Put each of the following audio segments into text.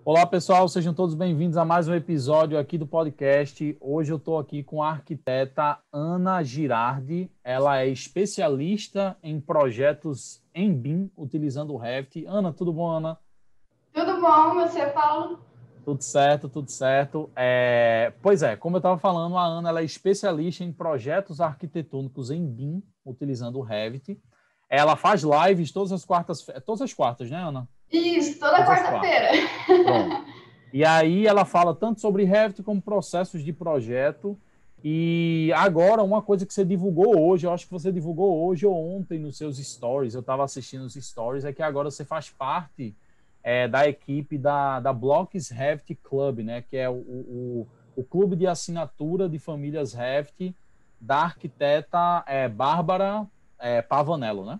Olá, pessoal, sejam todos bem-vindos a mais um episódio aqui do podcast. Hoje eu estou aqui com a arquiteta Ana Girardi. Ela é especialista em projetos em BIM, utilizando o Revit. Ana, tudo bom, Ana? Tudo bom, você, Paulo? Tudo certo, tudo certo. Pois é, como eu estava falando, a Ana ela é especialista em projetos arquitetônicos em BIM, utilizando o Revit. Ela faz lives todas as quartas, né, Ana? Isso, toda Todas as quartas. quarta-feira. Pronto. E aí ela fala tanto sobre Revit como processos de projeto. E agora, uma coisa que você divulgou hoje, eu acho que você divulgou hoje ou ontem nos seus stories, eu estava assistindo os stories, é que agora você faz parte da equipe da Blocks Revit Club, né? Que é o clube de assinatura de famílias Revit da arquiteta Bárbara Pavanello, né?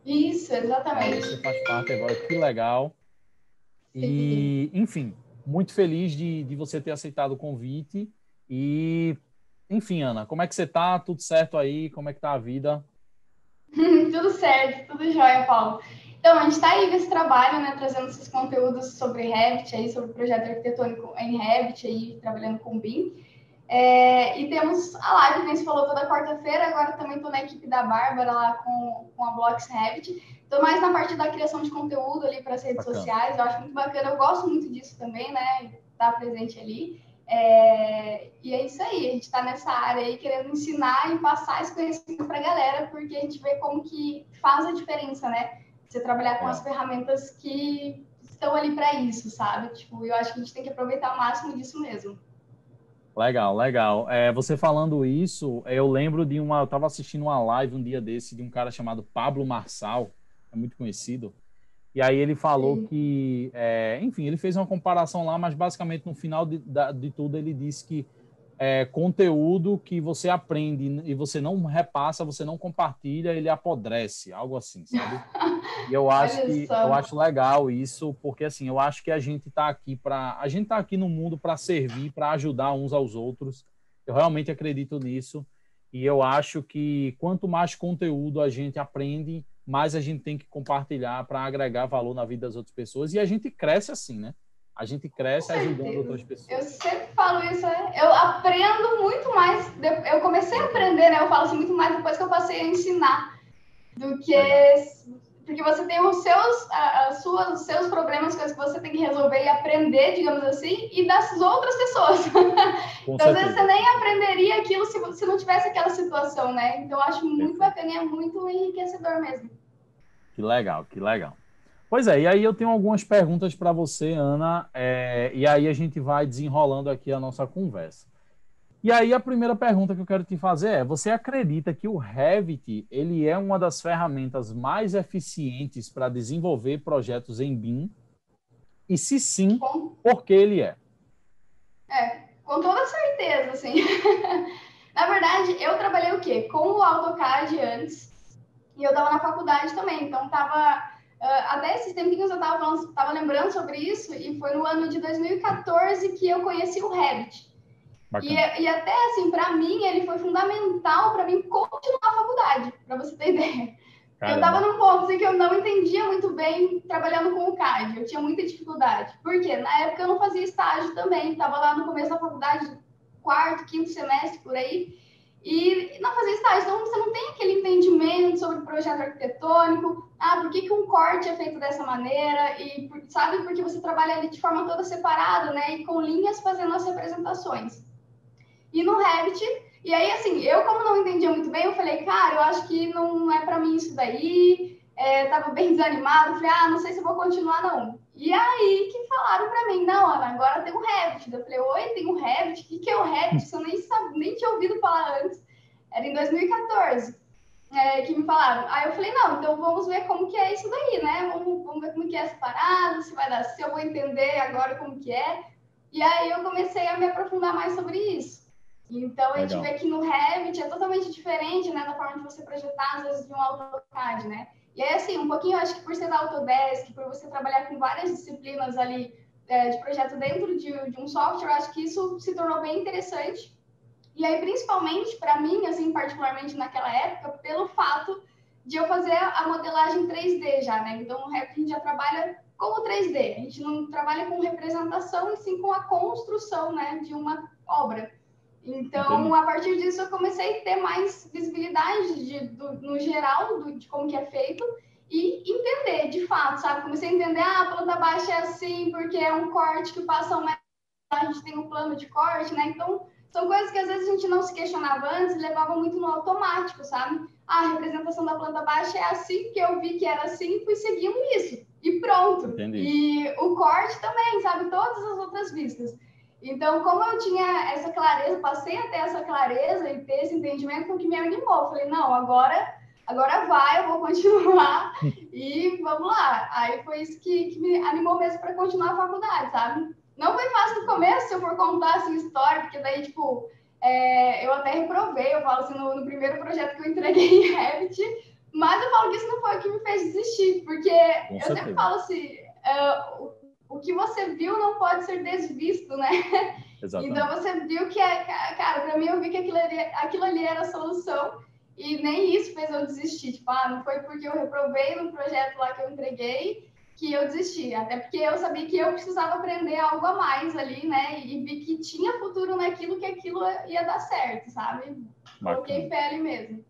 Isso, E aí você exatamente. faz parte agora, que legal. Sim. E, enfim, muito feliz de você ter aceitado o convite. E, enfim, Ana, como é que você tá? Tudo certo aí? Como é que tá a vida? Tudo certo, tudo jóia, Paulo. Então, a gente está aí nesse trabalho, né, trazendo esses conteúdos sobre Revit, aí, sobre o projeto arquitetônico em Revit, aí, trabalhando com BIM. E temos a live, que a gente falou toda quarta-feira, agora também estou na equipe da Bárbara, lá com a Blocks Revit. Estou mais na parte da criação de conteúdo ali para as redes Bacana. sociais, eu acho muito bacana, eu gosto muito disso também, né, estar presente ali. E é isso aí, a gente está nessa área aí querendo ensinar e passar esse conhecimento para a galera, porque a gente vê como que faz a diferença, né? Você trabalhar com as Legal. ferramentas que estão ali para isso, sabe? Tipo, eu acho que a gente tem que aproveitar o máximo disso mesmo. Legal, legal. Você falando isso, eu lembro eu estava assistindo uma live um dia desse de um cara chamado Pablo Marçal, é muito conhecido, e aí ele falou Sim. que, enfim, ele fez uma comparação lá, mas basicamente no final de tudo ele disse que conteúdo que você aprende e você não repassa, você não compartilha, ele apodrece, algo assim, sabe? E Olha eu só. acho legal isso, porque assim, eu acho que a gente tá aqui no mundo para servir, para ajudar uns aos outros. Eu realmente acredito nisso. E eu acho que quanto mais conteúdo a gente aprende, mais a gente tem que compartilhar para agregar valor na vida das outras pessoas. E a gente cresce assim, né? A gente Com cresce ajudando certeza. outras Eu pessoas. sempre falo isso, né? Eu aprendo muito mais. Eu comecei a Exatamente. aprender, né? Eu falo assim, muito mais depois que eu passei a ensinar do que. Legal. Porque você tem os seus problemas, coisas que você tem que resolver e aprender, digamos assim, e das outras pessoas. Com Então, às vezes, você certeza, com nem certeza. aprenderia aquilo se não tivesse aquela situação, né? Então, eu acho muito Perfeito. bacana e é muito enriquecedor mesmo. Que legal, que legal. Pois é, e aí eu tenho algumas perguntas para você, Ana, e aí a gente vai desenrolando aqui a nossa conversa. E aí a primeira pergunta que eu quero te fazer é: você acredita que o Revit ele é uma das ferramentas mais eficientes para desenvolver projetos em BIM? E se sim, Com, por que ele é? com toda certeza, assim. Na verdade, eu trabalhei o quê? Com o AutoCAD antes, e eu estava na faculdade também, então estava. Até esses tempinhos eu estava lembrando sobre isso, e foi no ano de 2014 que eu conheci o Revit. Bacana. E até assim, para mim, ele foi fundamental para mim continuar a faculdade, para você ter ideia. Porque eu estava Caramba. num ponto assim, que eu não entendia muito bem trabalhando com o CAD, eu tinha muita dificuldade. Por quê? Na época eu não fazia estágio também, estava lá no começo da faculdade, quarto, quinto semestre, por aí, e não fazia estágio, então você não tem aquele entendimento sobre o projeto arquitetônico, por que um corte é feito dessa maneira, e sabe, porque você trabalha ali de forma toda separada, né, e com linhas fazendo as representações. E no Revit, e aí assim, eu como não entendia muito bem, eu falei, cara, eu acho que não é para mim isso daí, tava bem desanimado, falei, não sei se eu vou continuar não. E aí que falaram para mim, não, Ana, agora tem o Revit. Eu falei, oi, tem o Revit? O que é o Revit? Isso eu nem sabia, nem tinha ouvido falar antes. Era em 2014 que me falaram. Aí eu falei, não, então vamos ver como que é isso daí, né? Vamos ver como que é essa parada, se vai dar, se eu vou entender agora como que é. E aí eu comecei a me aprofundar mais sobre isso. Então a gente Legal. vê que no Revit é totalmente diferente, né, da forma de você projetar, às vezes, de um AutoCAD, né? E aí, assim, um pouquinho, eu acho que por ser da Autodesk, por você trabalhar com várias disciplinas ali de projeto dentro de um software, eu acho que isso se tornou bem interessante. E aí, principalmente, para mim, assim, particularmente naquela época, pelo fato de eu fazer a modelagem 3D já, né? Então, no Revit a gente já trabalha com como 3D. A gente não trabalha com representação, e sim com a construção, né, de uma obra. Então, Entendi. a partir disso, eu comecei a ter mais visibilidade no geral de como que é feito e entender, de fato, sabe? Comecei a entender, a planta baixa é assim, porque é um corte que passa um metro, a gente tem um plano de corte, né? Então, são coisas que às vezes a gente não se questionava antes e levava muito no automático, sabe? A representação da planta baixa é assim, porque eu vi que era assim, fui seguindo isso. E pronto. Entendi. E o corte também, sabe? Todas as outras vistas. Então, como eu tinha essa clareza, passei a ter essa clareza e ter esse entendimento, foi o que me animou. Eu falei, não, agora vai, eu vou continuar e vamos lá. Aí foi isso que me animou mesmo para continuar a faculdade, sabe? Não foi fácil no começo, se eu for contar assim, história, porque daí, tipo, eu até reprovei, eu falo assim, no primeiro projeto que eu entreguei em Revit, mas eu falo que isso não foi o que me fez desistir, porque eu sempre falo assim, o que você viu não pode ser desvisto, né? Exatamente. Então você viu que, cara, para mim eu vi que aquilo ali era a solução e nem isso fez eu desistir. Tipo, não foi porque eu reprovei no projeto lá que eu entreguei que eu desisti. Até porque eu sabia que eu precisava aprender algo a mais ali, né? E vi que tinha futuro naquilo, que aquilo ia dar certo, sabe? Coloquei fé ali mesmo.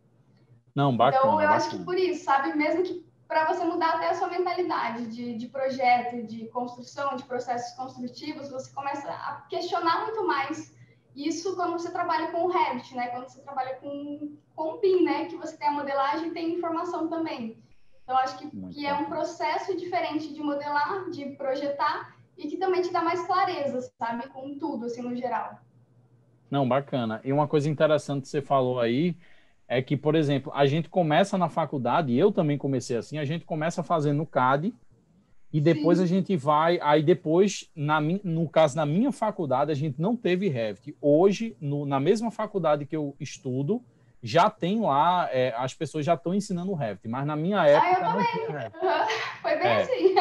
Não, bacana. Então eu acho que por isso, sabe? Mesmo que para você mudar até a sua mentalidade de projeto, de construção, de processos construtivos, você começa a questionar muito mais isso quando você trabalha com o Revit, né? Quando você trabalha com o BIM, né? Que você tem a modelagem e tem informação também. Então, acho que é um processo diferente de modelar, de projetar, e que também te dá mais clareza, sabe? Com tudo, assim, no geral. Não, bacana. E uma coisa interessante que você falou aí, é que, por exemplo, a gente começa na faculdade, e eu também comecei assim, a gente começa fazendo no CAD, e depois a gente vai, aí depois, no caso, na minha faculdade, a gente não teve Revit. Hoje, na mesma faculdade que eu estudo, já tem lá, as pessoas já estão ensinando o Revit, mas na minha época não tinha Revit. Foi bem assim.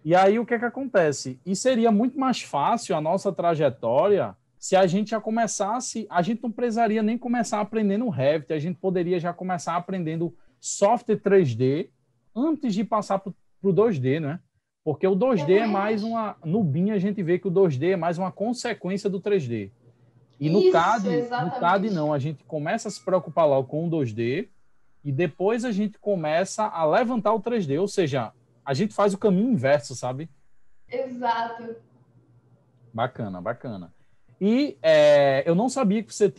E aí, o que acontece? E seria muito mais fácil a nossa trajetória se a gente já começasse, a gente não precisaria nem começar aprendendo Revit, a gente poderia já começar aprendendo software 3D antes de passar para o 2D, né? Porque o 2D é mais uma... No BIM a gente vê que o 2D é mais uma consequência do 3D. E no CAD não, a gente começa a se preocupar logo com o 2D e depois a gente começa a levantar o 3D, ou seja, a gente faz o caminho inverso, sabe? Exato. Bacana, bacana. E eu não sabia que você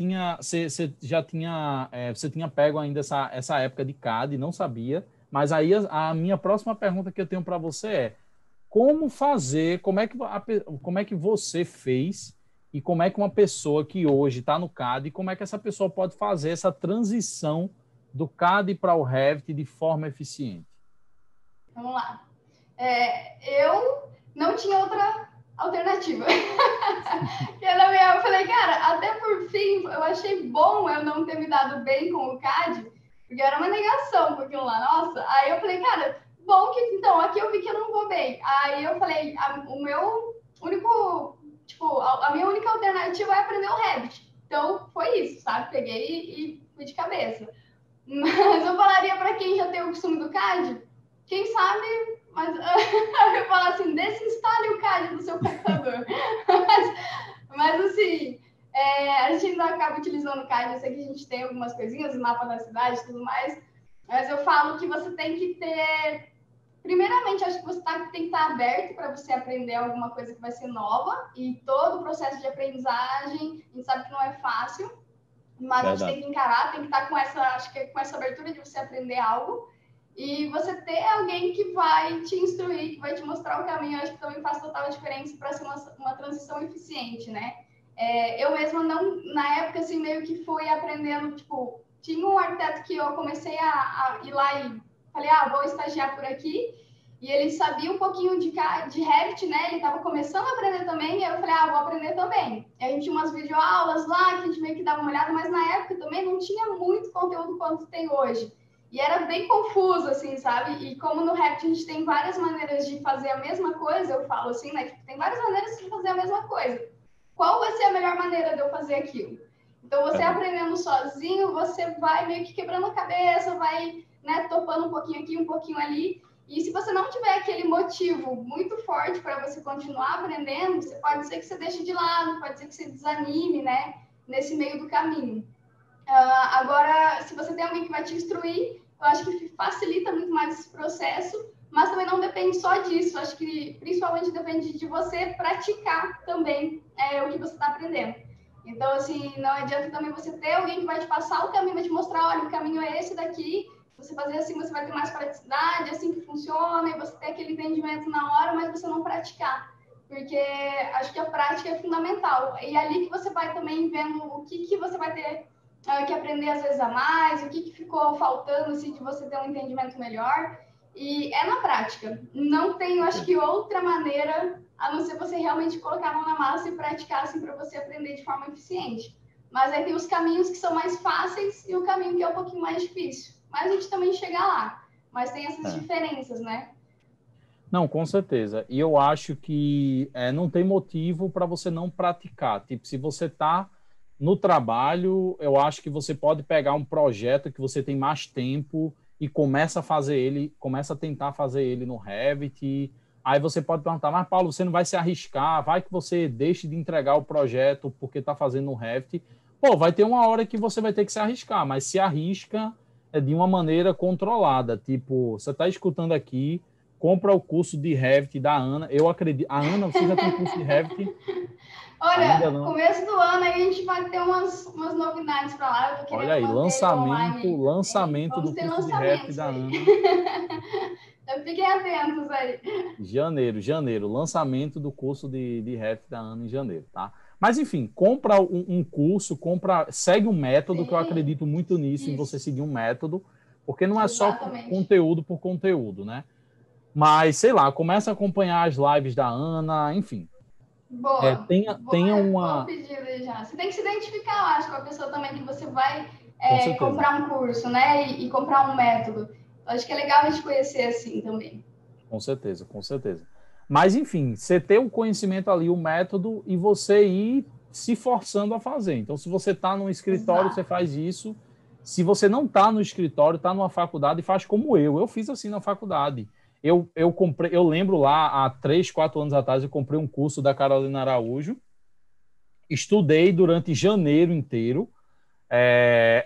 já tinha, você tinha pego ainda essa época de CAD, não sabia. Mas aí a minha próxima pergunta que eu tenho para você é: como fazer, como é que você fez e como é que uma pessoa que hoje está no CAD, como é que essa pessoa pode fazer essa transição do CAD para o Revit de forma eficiente? Vamos lá. Eu não tinha outra alternativa. Eu falei, cara, até por fim, eu achei bom eu não ter me dado bem com o CAD, porque era uma negação com aquilo lá, nossa. Aí eu falei, cara, bom que, então, aqui eu vi que eu não vou bem. Aí eu falei, o meu único, tipo, a minha única alternativa é aprender o Revit. Então, foi isso, sabe? Peguei e fui de cabeça. Mas eu falaria para quem já tem o costume do CAD, quem sabe, mas eu ia falar assim, desinstale o CAD do seu computador. mas assim, a gente ainda acaba utilizando o CAD, eu sei que a gente tem algumas coisinhas, o mapa da cidade e tudo mais, mas eu falo que você tem que ter... Primeiramente, acho que você tem que estar aberto para você aprender alguma coisa que vai ser nova, e todo o processo de aprendizagem, a gente sabe que não é fácil, mas a gente tem que encarar, tem que estar com essa abertura de você aprender algo. E você ter alguém que vai te instruir, que vai te mostrar o caminho, acho que também faz total diferença para ser uma transição eficiente, né? Eu mesma não, na época, assim, meio que fui aprendendo, tipo, tinha um arquiteto que eu comecei a ir lá e falei, vou estagiar por aqui, e ele sabia um pouquinho de Revit, né? Ele estava começando a aprender também, e eu falei, vou aprender também. E a gente tinha umas videoaulas lá, que a gente meio que dava uma olhada, mas na época também não tinha muito conteúdo quanto tem hoje. E era bem confuso, assim, sabe? E como no Revit a gente tem várias maneiras de fazer a mesma coisa, eu falo assim, né? Tipo, tem várias maneiras de fazer a mesma coisa. Qual vai ser a melhor maneira de eu fazer aquilo? Então, você aprendendo sozinho, você vai meio que quebrando a cabeça, vai, né, topando um pouquinho aqui, um pouquinho ali. E se você não tiver aquele motivo muito forte para você continuar aprendendo, pode ser que você deixe de lado, pode ser que você desanime, né, nesse meio do caminho. Agora, se você tem alguém que vai te instruir, eu acho que facilita muito mais esse processo, mas também não depende só disso. Eu acho que principalmente depende de você praticar também o que você está aprendendo. Então, assim, não adianta também você ter alguém que vai te passar o caminho, vai te mostrar, olha, o caminho é esse daqui, você fazer assim, você vai ter mais praticidade, assim que funciona, e você ter aquele entendimento na hora, mas você não praticar. Porque acho que a prática é fundamental. E é ali que você vai também vendo o que você vai ter que aprender às vezes a mais, o que ficou faltando, assim, de você ter um entendimento melhor. E é na prática. Não tem, eu acho que, outra maneira, a não ser você realmente colocar a mão na massa e praticar, assim, para você aprender de forma eficiente. Mas aí tem os caminhos que são mais fáceis e o caminho que é um pouquinho mais difícil. Mas a gente também chega lá. Mas tem essas diferenças, né? Não, com certeza. E eu acho que não tem motivo para você não praticar. Tipo, se você está no trabalho, eu acho que você pode pegar um projeto que você tem mais tempo e começa a fazer ele, começa a tentar fazer ele no Revit. Aí você pode perguntar, mas Paulo, você não vai se arriscar? Vai que você deixe de entregar o projeto porque está fazendo no Revit. Pô, vai ter uma hora que você vai ter que se arriscar, mas se arrisca de uma maneira controlada. Tipo, você está escutando aqui, compra o curso de Revit da Ana. Eu acredito. A Ana, você já tem curso de Revit? Olha, começo do ano aí a gente vai ter umas novidades para lá. Eu tô querendo Olha aí, manter online. lançamento do curso de Revit da Ana. Então fiquem atentos aí. Janeiro, lançamento do curso de Revit da Ana em janeiro, tá? Mas enfim, compra um curso, segue um método, que eu acredito muito nisso, em você seguir um método, porque não é só conteúdo por conteúdo, né? Mas, sei lá, começa a acompanhar as lives da Ana, enfim. Boa. Tenha uma... Bom pedido aí já. Você tem que se identificar, eu acho, com a pessoa também que você vai comprar um curso, né? E comprar um método. Eu acho que é legal a gente conhecer assim também. Com certeza, com certeza. Mas, enfim, você ter o conhecimento ali, o método, e você ir se forçando a fazer. Então, se você está no escritório, você faz isso. Se você não está no escritório, está numa faculdade, faz como eu. Eu fiz assim na faculdade. Eu lembro lá, há 3, 4 anos atrás, eu comprei um curso da Carolina Araújo, estudei durante janeiro inteiro,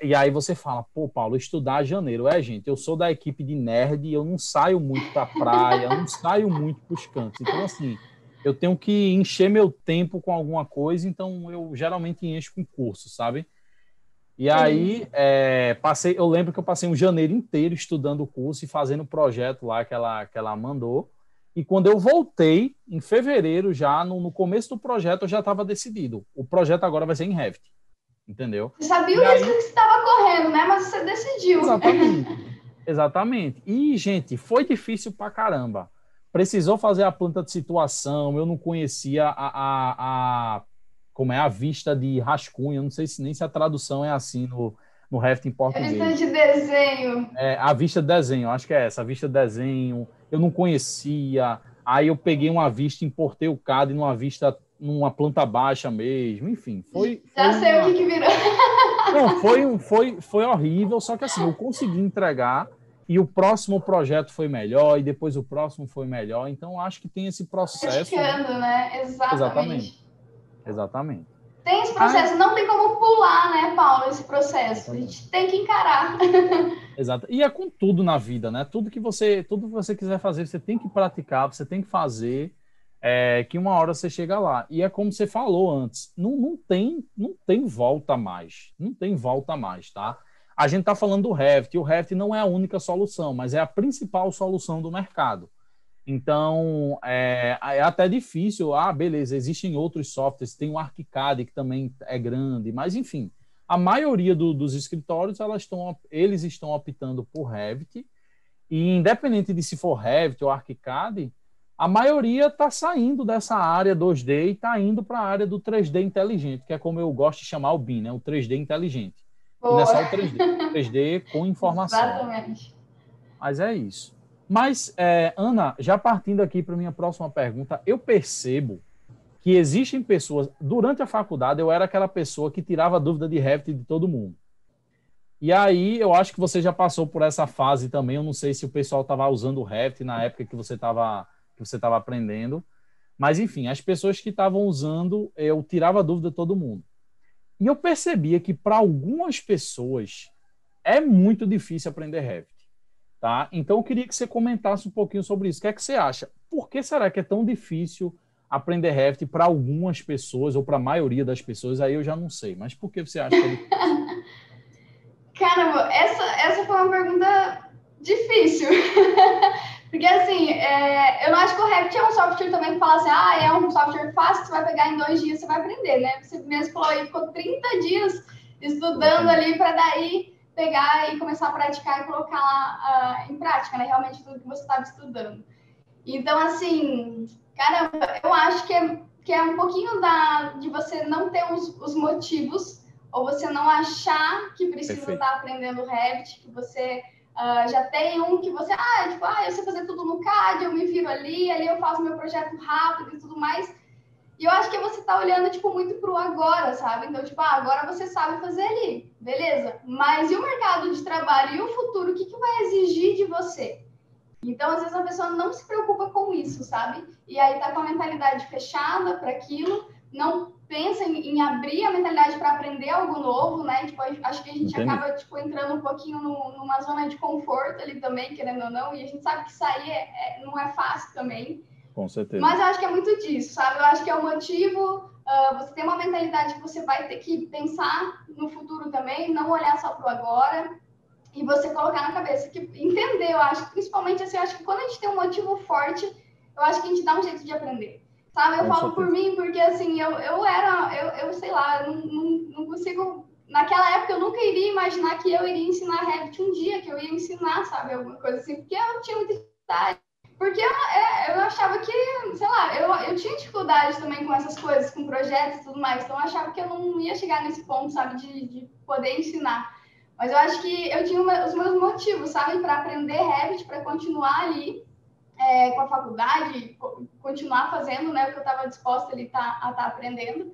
e aí você fala, pô, Paulo, estudar janeiro. Gente, eu sou da equipe de nerd e eu não saio muito para praia, eu não saio muito para os cantos. Então, assim, eu tenho que encher meu tempo com alguma coisa, então eu geralmente encho com curso, sabe? E aí, eu lembro que eu passei um janeiro inteiro estudando o curso e fazendo o projeto lá que ela mandou. E quando eu voltei, em fevereiro, já no começo do projeto, eu já estava decidido. O projeto agora vai ser em Revit. Entendeu? Você sabia o risco que você estava correndo, né? Mas você decidiu. Exatamente. E, gente, foi difícil pra caramba. Precisou fazer a planta de situação, eu não conhecia como é a vista de rascunho, eu não sei nem se a tradução é assim no Revit em português. A vista de desenho. A vista de desenho, acho que é essa, a vista de desenho, eu não conhecia. Aí eu peguei uma vista, importei o CAD numa planta baixa mesmo, enfim. Já sei o que virou. Não, foi horrível, só que assim, eu consegui entregar e o próximo projeto foi melhor e depois o próximo foi melhor, então acho que tem esse processo. Né? Exatamente. Tem esse processo, não tem como pular, né, Paulo, esse processo. A gente tem que encarar. Exato. E é com tudo na vida, né? Tudo que você quiser fazer, você tem que praticar, você tem que fazer, que uma hora você chega lá. E é como você falou antes, não tem volta mais. Não tem volta mais, tá? A gente está falando do Revit, e o Revit não é a única solução, mas é a principal solução do mercado. Então, é até difícil. Beleza, existem outros softwares, tem o ArchiCAD, que também é grande, mas, enfim, a maioria dos escritórios, eles estão optando por Revit, e independente de se for Revit ou ArchiCAD, a maioria está saindo dessa área 2D e está indo para a área do 3D inteligente, que é como eu gosto de chamar o BIM, né? O 3D inteligente. Boa. E não é só o 3D, 3D com informação. Exatamente. Mas é isso. Mas, Ana, já partindo aqui para a minha próxima pergunta, eu percebo que existem pessoas... Durante a faculdade, eu era aquela pessoa que tirava dúvida de Revit de todo mundo. E aí eu acho que você já passou por essa fase também. Eu não sei se o pessoal estava usando o Revit na época que você estava aprendendo. Mas, enfim, as pessoas que estavam usando, eu tirava a dúvida de todo mundo. E eu percebia que para algumas pessoas é muito difícil aprender Revit. Tá? Então, eu queria que você comentasse um pouquinho sobre isso. O que é que você acha? Por que será que é tão difícil aprender Revit para algumas pessoas ou para a maioria das pessoas? Aí eu já não sei. Mas por que você acha que é difícil? Caramba, essa foi uma pergunta difícil. Porque, assim, eu não acho que o Revit é um software também que fala assim, é um software fácil, você vai pegar em 2 dias, você vai aprender, né? Você mesmo falou aí, ficou 30 dias estudando Exatamente. ali para daí pegar e começar a praticar e colocar lá em prática, né? Realmente tudo que você estava estudando. Então, assim, caramba, eu acho que é um pouquinho de você não ter os motivos, ou você não achar que precisa Perfeito. estar aprendendo Revit, que você já tem um que você, tipo, eu sei fazer tudo no CAD, eu me viro ali eu faço meu projeto rápido e tudo mais. E eu acho que você tá olhando, tipo, muito pro agora, sabe? Então, tipo, agora você sabe fazer ali, beleza. Mas e o mercado de trabalho e o futuro, o que vai exigir de você? Então, às vezes, a pessoa não se preocupa com isso, sabe? E aí tá com a mentalidade fechada para aquilo, não pensa em abrir a mentalidade para aprender algo novo, né? Tipo, acho que a gente Entendi. acaba, tipo, entrando um pouquinho numa zona de conforto ali também, querendo ou não, e a gente sabe que sair não é fácil também. Com certeza. Mas eu acho que é muito disso, sabe? Eu acho que é o motivo, você tem uma mentalidade que você vai ter que pensar no futuro também, não olhar só pro agora, e você colocar na cabeça, que entender, eu acho, principalmente assim, eu acho que quando a gente tem um motivo forte, eu acho que a gente dá um jeito de aprender, sabe? Eu Com falo por certeza. mim, porque assim, eu sei lá, eu não consigo, naquela época eu nunca iria imaginar que eu iria ensinar Revit um dia, que eu ia ensinar, sabe, alguma coisa assim, porque eu tinha muita dificuldade, porque eu achava que, sei lá, eu tinha dificuldade também com essas coisas, com projetos e tudo mais, então eu achava que eu não ia chegar nesse ponto, sabe, de poder ensinar. Mas eu acho que eu tinha os meus motivos, sabe, para aprender Revit, para continuar ali com a faculdade, continuar fazendo, né, o que eu estava disposta ali a estar aprendendo.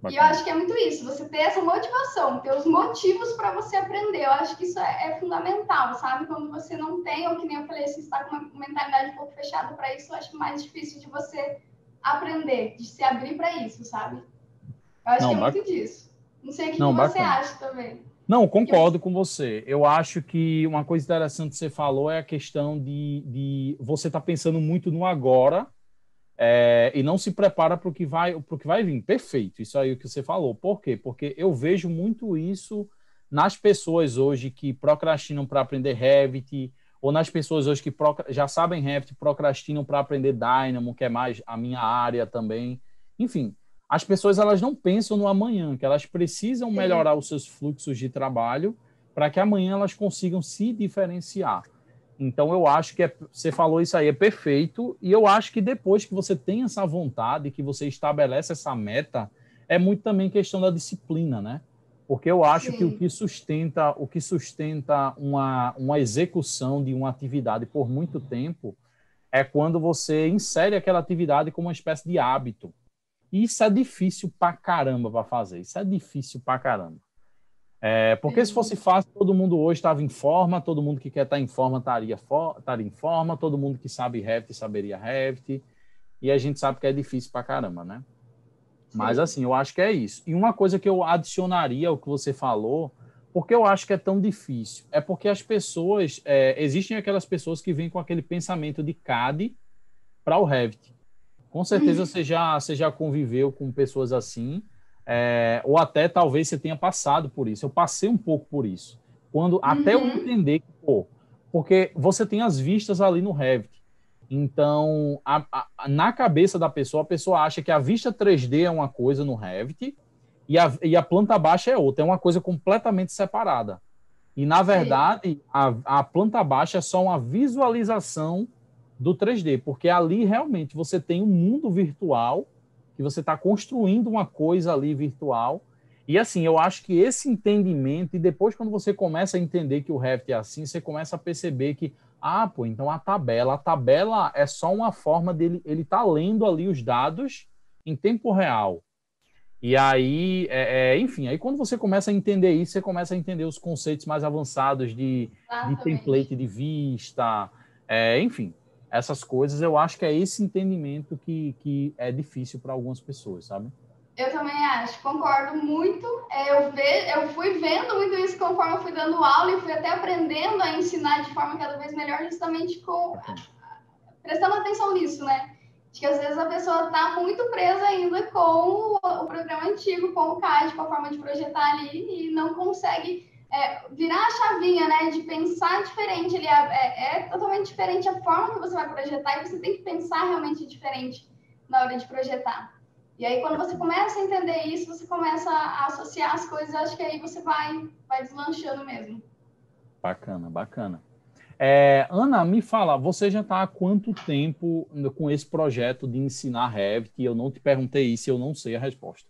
E eu Bacana. acho que é muito isso, você ter essa motivação, ter os motivos para você aprender. Eu acho que isso é fundamental, sabe? Quando você não tem, ou que nem eu falei, se está com uma mentalidade um pouco fechada para isso, eu acho mais difícil de você aprender, de se abrir para isso, sabe? Eu acho que Não, é muito bacana. disso. Não sei o que Não, você bacana. acha também. Não, Que você... concordo com você. Eu acho que uma coisa interessante que você falou é a questão de você estar pensando muito no agora, e não se prepara para o que vai vir. Perfeito, isso aí o que você falou. Por quê? Porque eu vejo muito isso nas pessoas hoje que procrastinam para aprender Revit, ou nas pessoas hoje que já sabem Revit, procrastinam para aprender Dynamo, que é mais a minha área também. Enfim, as pessoas elas não pensam no amanhã, que elas precisam Sim. melhorar os seus fluxos de trabalho para que amanhã elas consigam se diferenciar. Então, eu acho que você falou isso aí, é perfeito. E eu acho que depois que você tem essa vontade, que você estabelece essa meta, é muito também questão da disciplina, né? Porque eu acho que o Sim. que sustenta uma execução de uma atividade por muito tempo é quando você insere aquela atividade como uma espécie de hábito. E isso é difícil pra caramba para fazer. Isso é difícil pra caramba. Porque se Sim. fosse fácil, todo mundo hoje estava em forma, todo mundo que quer estar em forma estaria em forma, todo mundo que sabe Revit saberia Revit, e a gente sabe que é difícil pra caramba, né? Mas Sim. assim, eu acho que é isso. E uma coisa que eu adicionaria ao que você falou, porque eu acho que é tão difícil, é porque as pessoas, existem aquelas pessoas que vêm com aquele pensamento de CAD para o Revit. Com certeza você já conviveu com pessoas assim, ou até talvez você tenha passado por isso. Eu passei um pouco por isso. Até eu Uhum. entender que, pô, porque você tem as vistas ali no Revit. Então, na cabeça da pessoa, a pessoa acha que a vista 3D é uma coisa no Revit e a planta baixa é outra, é uma coisa completamente separada. E, na Sim. verdade, a planta baixa é só uma visualização do 3D, porque ali realmente você tem um mundo virtual, que você está construindo uma coisa ali virtual. E assim, eu acho que esse entendimento, e depois quando você começa a entender que o Revit é assim, você começa a perceber que, pô, então a tabela é só uma forma dele, ele tá lendo ali os dados em tempo real. E aí, enfim, aí quando você começa a entender isso, você começa a entender os conceitos mais avançados de Exatamente. template de vista, enfim, essas coisas, eu acho que é esse entendimento que é difícil para algumas pessoas, sabe? Eu também acho, concordo muito. Eu fui vendo muito isso conforme eu fui dando aula e fui até aprendendo a ensinar de forma cada vez melhor, justamente Bacana. prestando atenção nisso, né? De que às vezes a pessoa está muito presa ainda com o programa antigo, com o CAD, com a forma de projetar ali, e não consegue virar a chavinha, né? De pensar diferente. É totalmente diferente a forma que você vai projetar, e você tem que pensar realmente diferente na hora de projetar. E aí, quando você começa a entender isso, você começa a associar as coisas, acho que aí você vai deslanchando mesmo. Bacana, bacana. Ana, me fala, você já está há quanto tempo com esse projeto de ensinar Revit? Eu não te perguntei isso, eu não sei a resposta.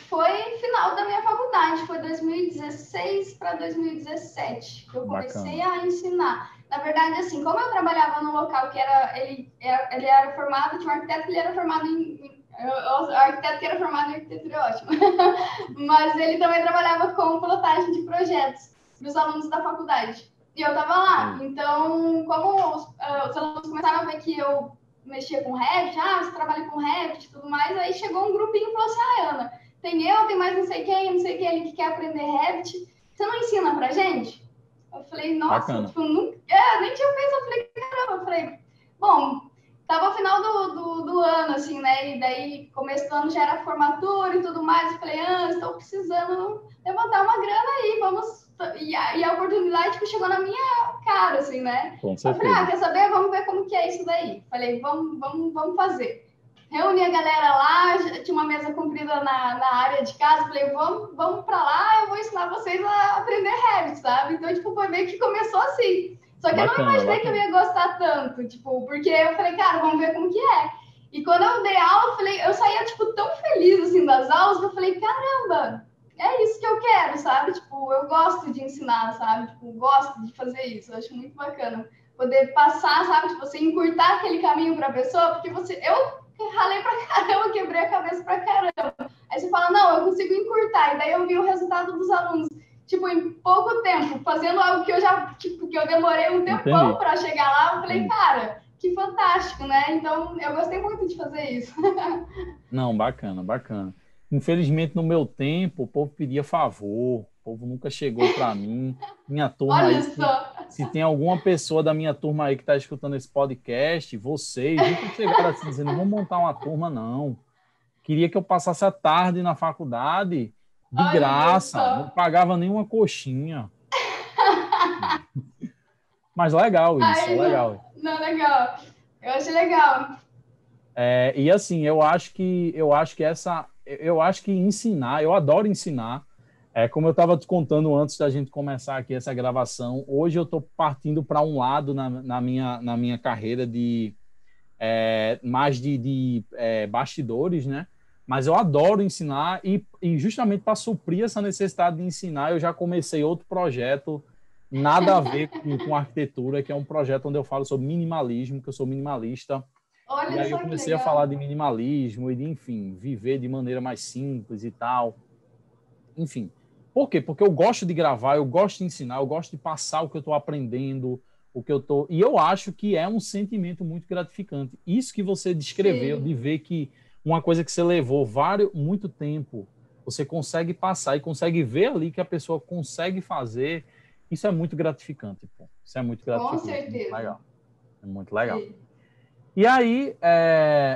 Foi final da minha faculdade, foi 2016 para 2017 que eu comecei Bacana. a ensinar. Na verdade, assim, como eu trabalhava num local que ele era formado, tinha um arquiteto que ele era formado o arquiteto que era formado em arquitetura é ótimo, mas ele também trabalhava com pilotagem de projetos dos alunos da faculdade. E eu estava lá. Então, como os alunos começaram a ver que eu mexia com Revit, você trabalha com Revit e tudo mais, aí chegou um grupinho e falou assim, Ana, tem mais não sei quem ali que quer aprender Revit, você não ensina pra gente? Eu falei, nossa, tipo, nem tinha pensado, eu falei, caramba, eu falei, bom, tava final do ano, assim, né, e daí começo do ano já era formatura e tudo mais, eu falei, estou precisando levantar uma grana aí, vamos, e a oportunidade tipo, chegou na minha cara, assim, né, Com eu falei, certeza. quer saber, vamos ver como que é isso daí, falei, vamos fazer. Reuni a galera lá, tinha uma mesa comprida na área de casa, falei, vamos para lá, eu vou ensinar vocês a aprender Revit, sabe? Então, tipo, foi meio que começou assim. Só que eu não Bacana, imaginei que eu bacana. ia gostar tanto, tipo, porque eu falei, cara, vamos ver como que é. E quando eu dei aula, eu saía, tipo, tão feliz, assim, das aulas, que eu falei, caramba, é isso que eu quero, sabe? Tipo, eu gosto de ensinar, sabe? Tipo, gosto de fazer isso, eu acho muito bacana. Poder passar, sabe? Tipo, você encurtar aquele caminho para a pessoa, porque eu ralei pra caramba, quebrei a cabeça pra caramba. Aí você fala, não, eu consigo encurtar. E daí eu vi o resultado dos alunos, tipo, em pouco tempo, fazendo algo que eu já, tipo, que eu demorei um tempão para chegar lá. Eu falei, cara, que fantástico, né? Então, eu gostei muito de fazer isso. Não, bacana, bacana. Infelizmente, no meu tempo, o povo pedia favor, o povo nunca chegou para mim. Minha turma aí, Olha só. se tem alguma pessoa da minha turma aí que está escutando esse podcast, vocês nunca chegaram assim dizendo, vamos montar uma turma, não. Queria que eu passasse a tarde na faculdade de Olha graça, não só. pagava nenhuma coxinha. Mas legal isso, é Ai, legal. não, legal. Eu achei legal. E assim, eu acho que ensinar, eu adoro ensinar. Como eu estava te contando antes da gente começar aqui essa gravação, hoje eu estou partindo para um lado na minha carreira mais de bastidores, né? Mas eu adoro ensinar e justamente para suprir essa necessidade de ensinar, eu já comecei outro projeto, nada a ver com arquitetura, que é um projeto onde eu falo sobre minimalismo, que eu sou minimalista. E Olha aí eu só que comecei a falar legal. de minimalismo e de, enfim, viver de maneira mais simples e tal. Enfim. Por quê? Porque eu gosto de gravar, eu gosto de ensinar, eu gosto de passar o que eu estou aprendendo, o que eu estou. E eu acho que é um sentimento muito gratificante. Isso que você descreveu, Sim. de ver que uma coisa que você levou muito tempo, você consegue passar e consegue ver ali que a pessoa consegue fazer, isso é muito gratificante, pô. Isso é muito Com gratificante, é muito certeza. legal. É muito legal. Sim. E aí,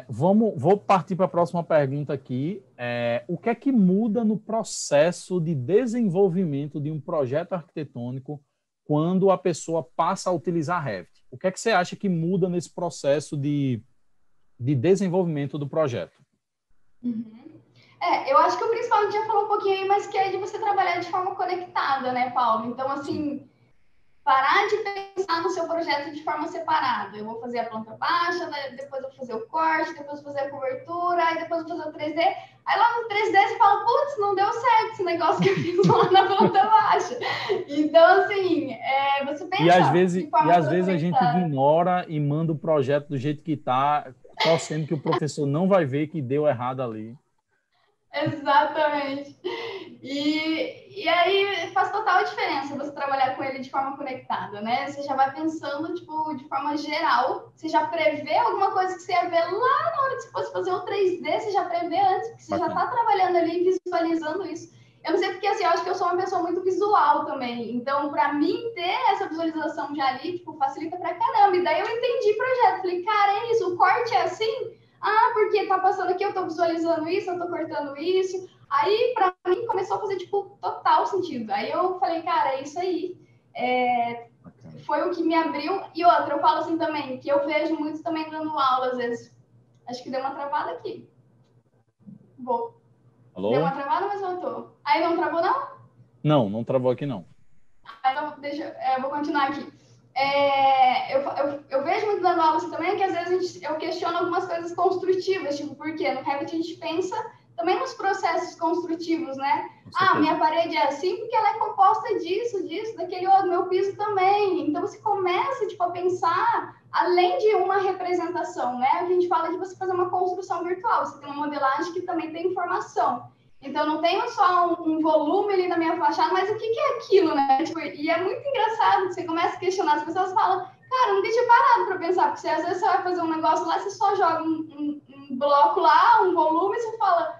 vou partir para a próxima pergunta aqui. O que é que muda no processo de desenvolvimento de um projeto arquitetônico quando a pessoa passa a utilizar Revit? O que é que você acha que muda nesse processo de desenvolvimento do projeto? Uhum. Eu acho que o principal a gente já falou um pouquinho aí, mas que é de você trabalhar de forma conectada, né, Paulo? Então, Sim, assim, parar de pensar no seu projeto de forma separada. Eu vou fazer a planta baixa, depois eu vou fazer o corte, depois eu vou fazer a cobertura, aí depois eu vou fazer o 3D. Aí lá no 3D você fala, putz, não deu certo esse negócio que eu fiz lá na planta baixa. Então, assim, você E às pensa vezes, de forma toda a gente conectada. ignora e manda o projeto do jeito que está, torcendo que o professor não vai ver que deu errado ali. Exatamente. E aí faz total diferença você trabalhar com ele de forma conectada, né? Você já vai pensando, tipo, de forma geral, você já prevê alguma coisa que você ia ver lá na hora que você fosse fazer o 3D, você já prevê antes, porque você já está trabalhando ali, visualizando isso. Eu não sei porque, assim, eu acho que eu sou uma pessoa muito visual também. Então, para mim, ter essa visualização já ali, tipo, facilita pra caramba. E daí eu entendi o projeto. Falei, cara, é isso, o corte é assim? Ah, porque tá passando aqui, eu tô visualizando isso, eu tô cortando isso. Aí, para mim, começou a fazer, tipo, total sentido. Aí eu falei, cara, é isso aí. Foi o que me abriu. E outra, eu falo assim também, que eu vejo muito também dando aula, às vezes. Acho que deu uma travada aqui. Alô? Deu uma travada, mas voltou. Aí não travou, não? Não travou aqui, não. Então, vou continuar aqui. Eu vejo muito dando aula assim também, que às vezes eu questiono algumas coisas construtivas, tipo, por quê? No Revit a gente pensa também nos processos construtivos, né? Ah, minha parede é assim porque ela é composta disso, daquele outro, meu piso também. Então, você começa, tipo, a pensar além de uma representação, né? A gente fala de você fazer uma construção virtual, você tem uma modelagem que também tem informação. Então, não tenho só um volume ali na minha fachada, mas o que é aquilo, né? Tipo, e é muito engraçado, você começa a questionar, as pessoas falam, cara, nunca tinha parado para pensar, porque às vezes você vai fazer um negócio lá, você só joga um bloco lá, um volume, e você fala,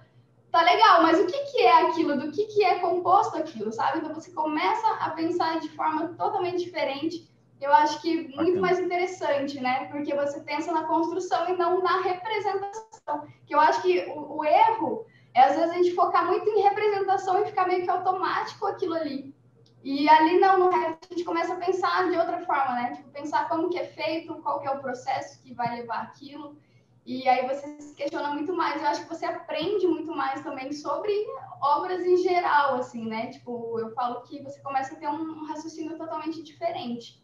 tá legal, mas o que é aquilo? Do que é composto aquilo, sabe? Então, você começa a pensar de forma totalmente diferente. Eu acho que muito mais interessante, né? Porque você pensa na construção e não na representação. Que eu acho que o erro é, às vezes, a gente focar muito em representação e ficar meio que automático aquilo ali. E ali, não, no resto, a gente começa a pensar de outra forma, né? Tipo, pensar como que é feito, qual que é o processo que vai levar aquilo. E aí você se questiona muito mais. Eu acho que você aprende muito mais também sobre obras em geral, assim, né? Tipo, eu falo que você começa a ter um raciocínio totalmente diferente.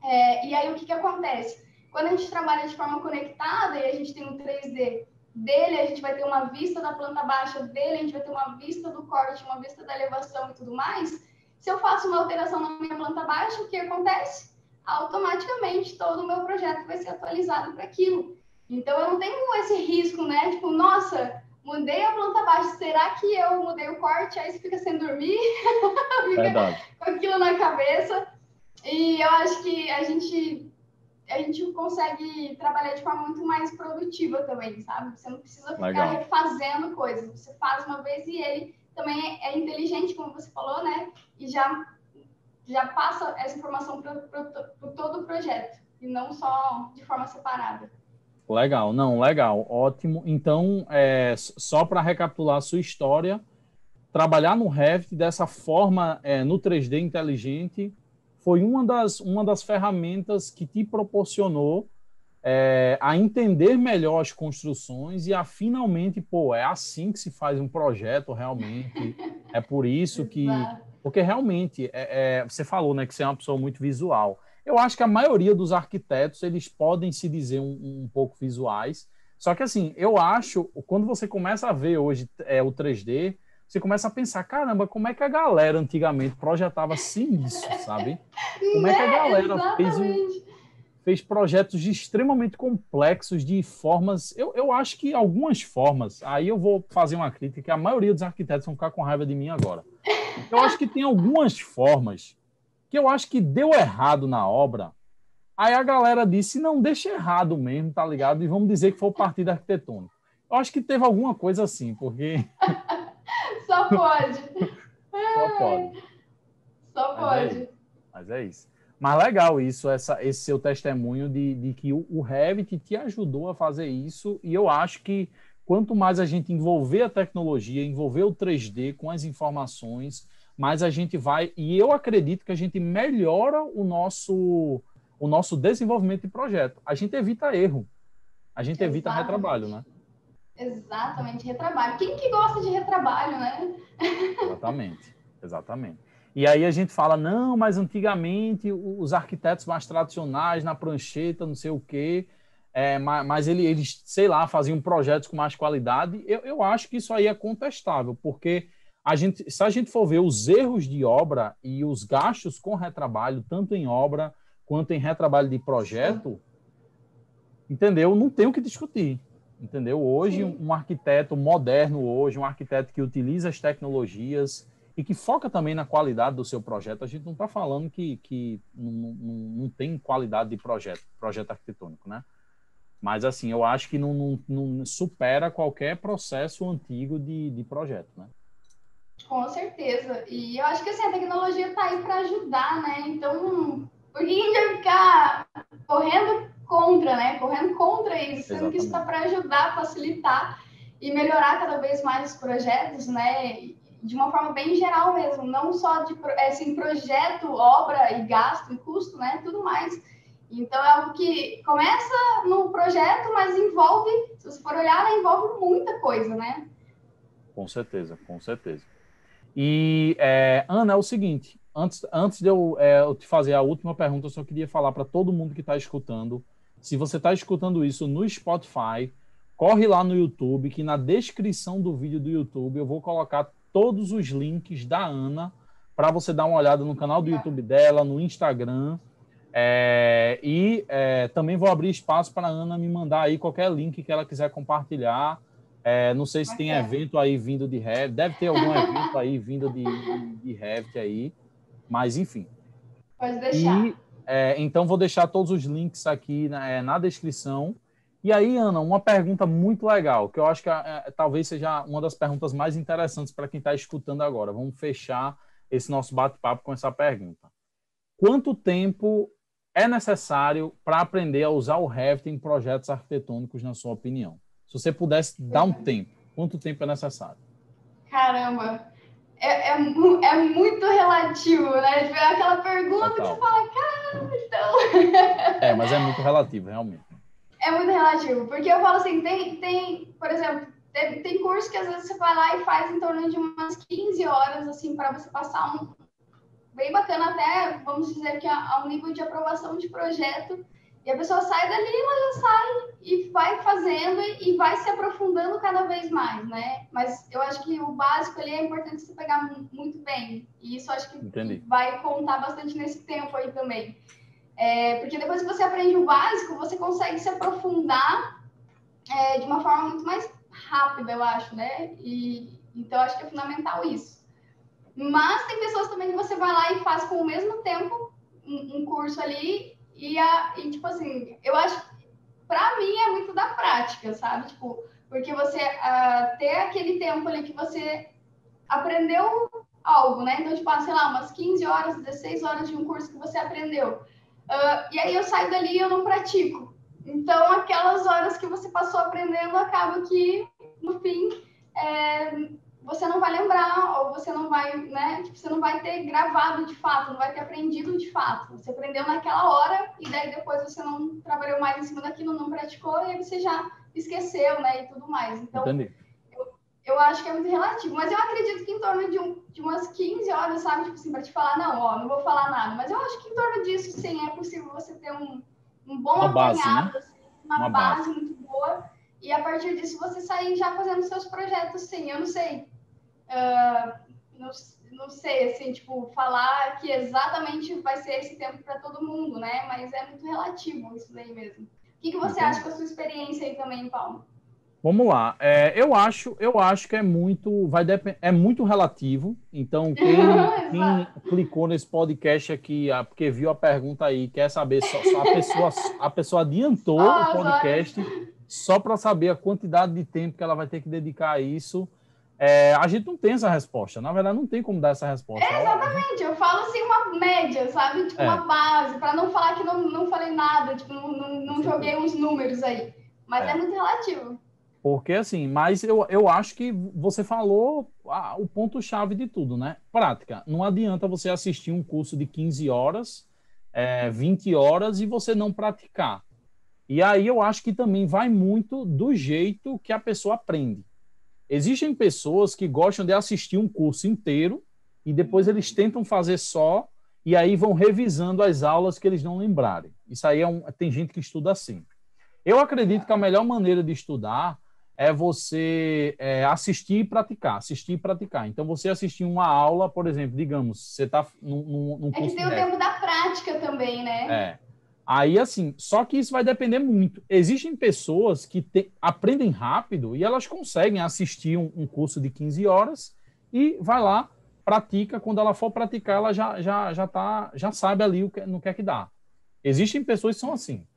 E aí, o que acontece? Quando a gente trabalha de forma conectada e a gente tem um 3D dele, a gente vai ter uma vista da planta baixa dele, a gente vai ter uma vista do corte, uma vista da elevação e tudo mais. Se eu faço uma alteração na minha planta baixa, o que acontece? Automaticamente, todo o meu projeto vai ser atualizado para aquilo. Então, eu não tenho esse risco, né? Tipo, nossa, mudei a planta baixa, será que eu mudei o corte? Aí você fica sem dormir, fica com aquilo na cabeça. E eu acho que a gente consegue trabalhar de forma muito mais produtiva também, sabe? Você não precisa ficar refazendo coisas. Você faz uma vez e ele também é inteligente, como você falou, né? E já passa essa informação para todo o projeto, e não só de forma separada. Legal, ótimo. Então, só para recapitular a sua história, trabalhar no Revit dessa forma, no 3D inteligente, foi uma das ferramentas que te proporcionou a entender melhor as construções e a finalmente, é assim que se faz um projeto realmente, é por isso que... Porque realmente, você falou, né, que você é uma pessoa muito visual. Eu acho que a maioria dos arquitetos, eles podem se dizer um pouco visuais, só que assim, eu acho, quando você começa a ver hoje o 3D, você começa a pensar, caramba, como é que a galera antigamente projetava assim isso, sabe? Como é que a galera fez projetos extremamente complexos de formas... Eu acho que algumas formas, aí eu vou fazer uma crítica, que a maioria dos arquitetos vão ficar com raiva de mim agora. Eu acho que tem algumas formas que eu acho que deu errado na obra, aí a galera disse, não, deixa errado mesmo, tá ligado? E vamos dizer que foi o partido arquitetônico. Eu acho que teve alguma coisa assim, porque... Só pode. Só pode. Só pode. Mas é isso. Mas legal isso, esse seu testemunho de que o Revit te ajudou a fazer isso, e eu acho que quanto mais a gente envolver a tecnologia, envolver o 3D com as informações, mais a gente vai, e eu acredito que a gente melhora o nosso desenvolvimento de projeto. A gente evita erro, a gente evita retrabalho, né? Exatamente, retrabalho. Quem que gosta de retrabalho, né? Exatamente. E aí a gente fala, não, mas antigamente os arquitetos mais tradicionais, na prancheta, não sei o quê, mas eles, sei lá, faziam projetos com mais qualidade. Eu acho que isso aí é contestável, porque se a gente for ver os erros de obra e os gastos com retrabalho, tanto em obra quanto em retrabalho de projeto, entendeu? Não tem o que discutir, entendeu? Hoje, Sim. um arquiteto moderno hoje, um arquiteto que utiliza as tecnologias e que foca também na qualidade do seu projeto, a gente não está falando que não tem qualidade de projeto arquitetônico, né? Mas, assim, eu acho que não supera qualquer processo antigo de projeto, né? Com certeza. E eu acho que assim, a tecnologia está aí para ajudar, né? Então, por que a gente vai ficar correndo contra, né? Correndo contra isso, sendo que isso está Exatamente. para ajudar, facilitar e melhorar cada vez mais os projetos, né? De uma forma bem geral mesmo, não só de assim, projeto, obra e gasto e custo, né? Tudo mais. Então é algo que começa no projeto, mas envolve, se você for olhar, né, envolve muita coisa, né? Com certeza, com certeza. E, Ana, é o seguinte, antes de eu te fazer a última pergunta, eu só queria falar para todo mundo que está escutando, se você está escutando isso no Spotify, corre lá no YouTube, que na descrição do vídeo do YouTube eu vou colocar todos os links da Ana para você dar uma olhada no canal do YouTube dela, no Instagram, também vou abrir espaço para a Ana me mandar aí qualquer link que ela quiser compartilhar. Não sei se tem Bacana. evento aí vindo de Revit, deve ter algum evento aí vindo de Revit aí, mas enfim. Pode deixar. E então vou deixar todos os links aqui na descrição. E aí, Ana, uma pergunta muito legal, que eu acho que talvez seja uma das perguntas mais interessantes para quem está escutando agora. Vamos fechar esse nosso bate-papo com essa pergunta. Quanto tempo é necessário para aprender a usar o Revit em projetos arquitetônicos, na sua opinião? Se você pudesse dar um tempo, quanto tempo é necessário? Caramba, é muito relativo, né? Tipo, é aquela pergunta que você Total. fala, cara, então. Mas é muito relativo, realmente. É muito relativo, porque eu falo assim, por exemplo, tem curso que às vezes você vai lá e faz em torno de umas 15 horas, assim, para você passar bem bacana até, vamos dizer que a um nível de aprovação de projeto, e a pessoa sai dali, ela já sai e vai fazendo e vai se aprofundando cada vez mais, né? Mas eu acho que o básico ali é importante você pegar muito bem, e isso eu acho que Entendi. vai contar bastante nesse tempo aí também. Porque depois que você aprende o básico, você consegue se aprofundar de uma forma muito mais rápida, eu acho, né? Então, eu acho que é fundamental isso. Mas tem pessoas também que você vai lá e faz com o mesmo tempo um curso ali e tipo assim, eu acho que pra mim é muito da prática, sabe? Tipo, porque você ter aquele tempo ali que você aprendeu algo, né? Então, tipo, sei lá, umas 15 horas, 16 horas de um curso que você aprendeu. E aí eu saio dali e eu não pratico. Então, aquelas horas que você passou aprendendo, acaba que, no fim, você não vai lembrar, ou você não vai, né? Tipo, você não vai ter gravado de fato, não vai ter aprendido de fato. Você aprendeu naquela hora e daí depois você não trabalhou mais em cima daquilo, não praticou e aí você já esqueceu, né? E tudo mais. Então, Entendi. eu acho que é muito relativo, mas eu acredito que em torno de umas 15 horas, sabe? Tipo assim, para te falar, não, ó, não vou falar nada. Mas eu acho que em torno disso, sim, é possível você ter um bom Uma base, né? apanhado, assim, uma Uma base. base muito boa, e a partir disso você sair já fazendo seus projetos, sim. Eu não sei, não, não sei, assim, tipo, falar que exatamente vai ser esse tempo para todo mundo, né? Mas é muito relativo isso daí mesmo. O que você acha Entendi. com a sua experiência aí também, Paulo? Vamos lá. Eu acho que é muito relativo. Então, quem Exato. clicou nesse podcast aqui, porque viu a pergunta aí, quer saber só a pessoa adiantou o Só as horas. podcast só para saber a quantidade de tempo que ela vai ter que dedicar a isso. A gente não tem essa resposta. Na verdade, não tem como dar essa resposta. Exatamente, eu falo assim uma média, sabe? Tipo, É, uma base, para não falar que não falei nada, tipo, com não joguei certeza. uns números aí. Mas é É. muito relativo. Porque assim, mas eu acho que você falou o ponto-chave de tudo, né? Prática. Não adianta você assistir um curso de 15 horas, 20 horas e você não praticar. E aí eu acho que também vai muito do jeito que a pessoa aprende. Existem pessoas que gostam de assistir um curso inteiro e depois eles tentam fazer só e aí vão revisando as aulas que eles não lembrarem. Isso aí tem gente que estuda assim. Eu acredito que a melhor maneira de estudar é você assistir e praticar, assistir e praticar. Então, você assistir uma aula, por exemplo, digamos, você está num É que curso de tem o Revit. tempo da prática também, né? É. Aí, assim, só que isso vai depender muito. Existem pessoas que aprendem rápido e elas conseguem assistir um curso de 15 horas e vai lá, pratica. Quando ela for praticar, ela já sabe ali no que é que dá. Existem pessoas que são assim.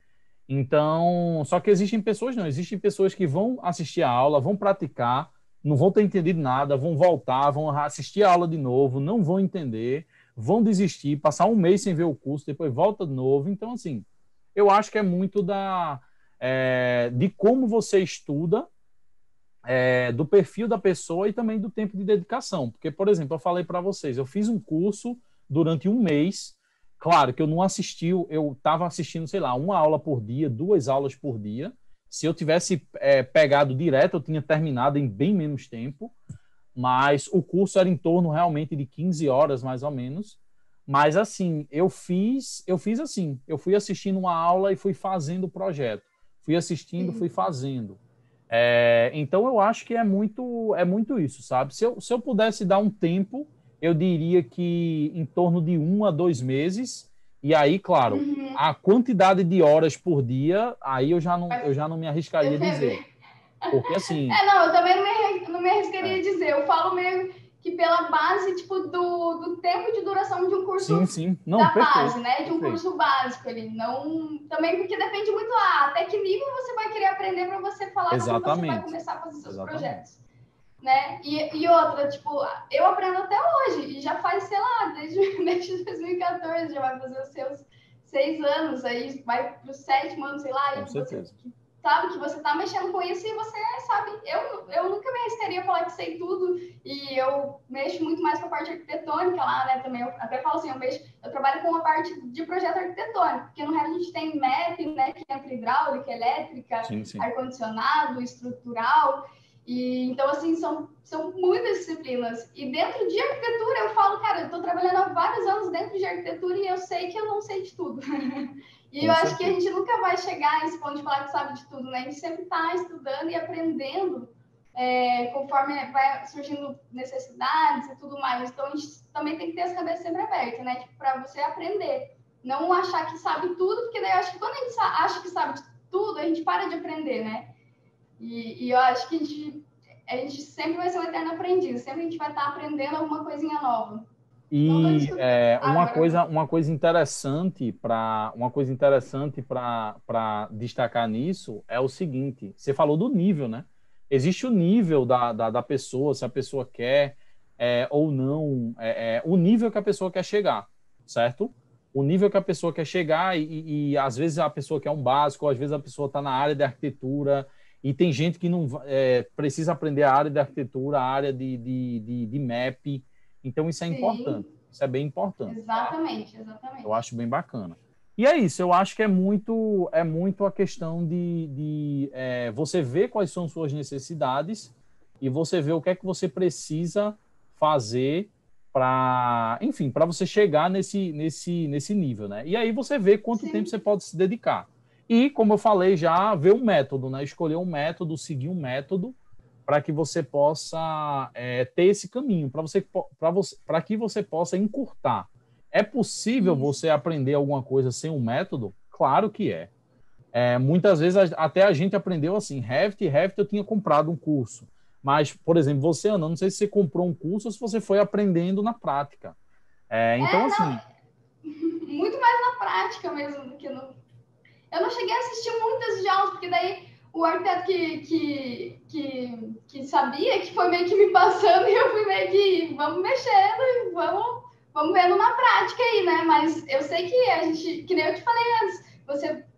Então, só que existem pessoas não. Existem pessoas que vão assistir a aula, vão praticar, não vão ter entendido nada, vão voltar, vão assistir a aula de novo, não vão entender, vão desistir, passar um mês sem ver o curso, depois volta de novo. Então, assim, eu acho que é muito de como você estuda, do perfil da pessoa e também do tempo de dedicação. Porque, por exemplo, eu falei para vocês, eu fiz um curso durante um mês. Claro que eu não assisti, eu estava assistindo, sei lá, uma aula por dia, 2 aulas por dia. Se eu tivesse pegado direto, eu tinha terminado em bem menos tempo, mas o curso era em torno realmente de 15 horas, mais ou menos. Mas assim, eu fiz assim, eu fui assistindo uma aula e fui fazendo o projeto. Fui assistindo, fui fazendo. Então eu acho que é muito isso, sabe? Se eu pudesse dar um tempo, eu diria que em torno de 1 a 2 meses, e aí, claro, Uhum. a quantidade de horas por dia, aí eu já não me arriscaria a dizer. Defender. Porque assim, Não, eu também não me arriscaria é, a dizer. Eu falo meio que pela base, tipo, do tempo de duração de um sim, curso sim, não, da perfeito, base, né? De um perfeito. curso básico ali. Não, também porque depende muito até que nível você vai querer aprender para você falar como você vai Exatamente, começar a fazer seus exatamente. projetos, né? E outra, tipo, eu aprendo até hoje, e já faz, sei lá, desde 2014, já vai fazer os seus 6 anos, aí vai para o 7º ano, sei lá, Com e você certeza. sabe que você tá mexendo com isso e você sabe, eu nunca me arriscaria a falar que sei tudo, e eu mexo muito mais com a parte arquitetônica lá, né, também, eu até falo assim, eu trabalho com a parte de projeto arquitetônico, porque no resto a gente tem MEP, né, que entra hidráulica, elétrica, Sim, sim. ar-condicionado, estrutural, e então, assim, são muitas disciplinas, e dentro de arquitetura eu falo, cara, eu tô trabalhando há vários anos dentro de arquitetura e eu sei que eu não sei de tudo. E eu Com acho que a certeza. gente nunca vai chegar a esse ponto de falar que sabe de tudo, né? A gente sempre está estudando e aprendendo conforme vai surgindo necessidades e tudo mais. Então, a gente também tem que ter essa cabeça sempre aberta, né? Tipo, para você aprender. Não achar que sabe tudo, porque daí eu acho que quando a gente acha que sabe de tudo, a gente para de aprender, né? E eu acho que a gente sempre vai ser um eterno aprendiz. Sempre a gente vai estar aprendendo alguma coisinha nova. Não estou E discutindo. Agora, uma coisa interessante para destacar nisso é o seguinte: você falou do nível, né? Existe o nível da pessoa, se a pessoa quer ou não, o nível que a pessoa quer chegar, certo? O nível que a pessoa quer chegar e às vezes a pessoa quer um básico, ou às vezes a pessoa está na área de arquitetura e tem gente que não precisa aprender a área de arquitetura, a área de MEP. Então, isso é sim, importante. Isso é bem importante, tá? exatamente, Eu exatamente. acho bem bacana. E é isso, eu acho que é muito a questão de você ver quais são suas necessidades e você ver o que é que você precisa fazer enfim, para você chegar nesse nível, né? E aí você vê quanto tempo Sim, você pode se dedicar. E, como eu falei já, ver um método, né? Escolher um método, seguir um método para que você possa ter esse caminho, para que você possa encurtar. É possível isso. você aprender alguma coisa sem um método? Claro que é. Muitas vezes até a gente aprendeu assim, Revit eu tinha comprado um curso. Mas, por exemplo, você, Ana, não sei se você comprou um curso ou se você foi aprendendo na prática. Então, Não, assim, muito mais na prática mesmo do que no. Eu não cheguei a assistir muitas de aulas, porque daí o arquiteto que sabia, que foi meio que me passando, e eu fui meio que vamos mexendo e vamos vendo na prática aí, né? Mas eu sei que a gente, que nem eu te falei antes,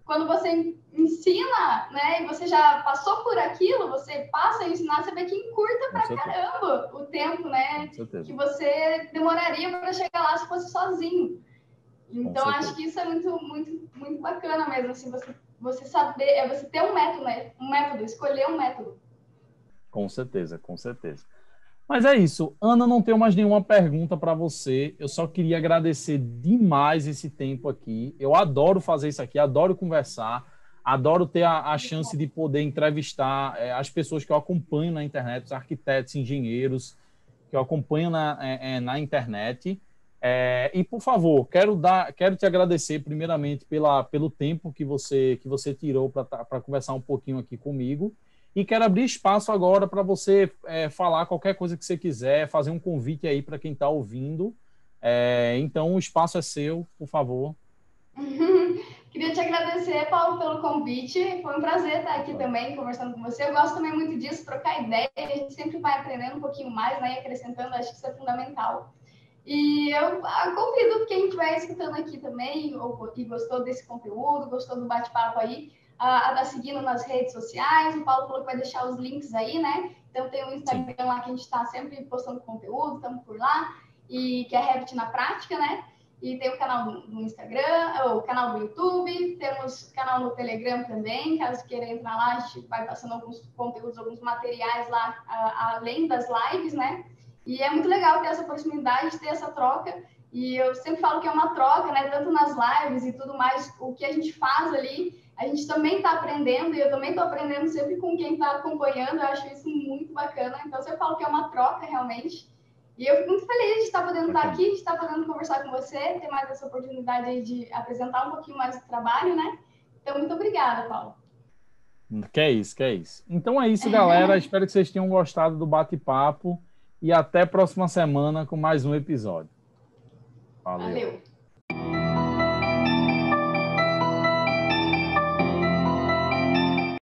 quando você ensina, né, e você já passou por aquilo, você passa a ensinar, você vê que encurta com pra certeza, caramba o tempo, com né, certeza, que você demoraria para chegar lá se fosse sozinho. com Então, acho certeza. que isso é muito, muito, muito bacana mesmo, assim, você saber, você ter um método, né? Um método, escolher um método. Com certeza, com certeza. Mas é isso. Ana, não tenho mais nenhuma pergunta para você. Eu só queria agradecer demais esse tempo aqui. Eu adoro fazer isso aqui, adoro conversar, adoro ter a chance de poder entrevistar as pessoas que eu acompanho na internet, os arquitetos, engenheiros que eu acompanho na internet. E, por favor, quero te agradecer primeiramente pelo tempo que você tirou para conversar um pouquinho aqui comigo. E quero abrir espaço agora para você falar qualquer coisa que você quiser, fazer um convite aí para quem está ouvindo. Então, o espaço é seu, por favor. Queria te agradecer, Paulo, pelo convite. Foi um prazer estar aqui também, conversando com você. Eu gosto também muito disso, trocar ideia. A gente sempre vai aprendendo um pouquinho mais, né? E acrescentando, acho que isso é fundamental. E eu convido quem estiver escutando aqui também, ou que gostou desse conteúdo, gostou do bate-papo aí, a estar seguindo nas redes sociais. O Paulo falou que vai deixar os links aí, né? Então tem o Instagram Sim. lá que a gente está sempre postando conteúdo, estamos por lá, e que é Revit na Prática, né? E tem o canal do Instagram, o canal do YouTube, temos o canal no Telegram também, caso queira entrar lá, a gente vai passando alguns conteúdos, alguns materiais lá, além das lives, né? E é muito legal ter essa proximidade, ter essa troca, e eu sempre falo que é uma troca, né? Tanto nas lives e tudo mais, o que a gente faz ali, a gente também está aprendendo, e eu também estou aprendendo sempre com quem está acompanhando, eu acho isso muito bacana, então eu falo que é uma troca realmente. E eu fico muito feliz de estar podendo estar aqui, de estar podendo conversar com você, ter mais essa oportunidade aí de apresentar um pouquinho mais do trabalho, né? Então, muito obrigada, Paulo. Que é isso. Então é isso, galera. Espero que vocês tenham gostado do bate-papo e até a próxima semana com mais um episódio. Valeu.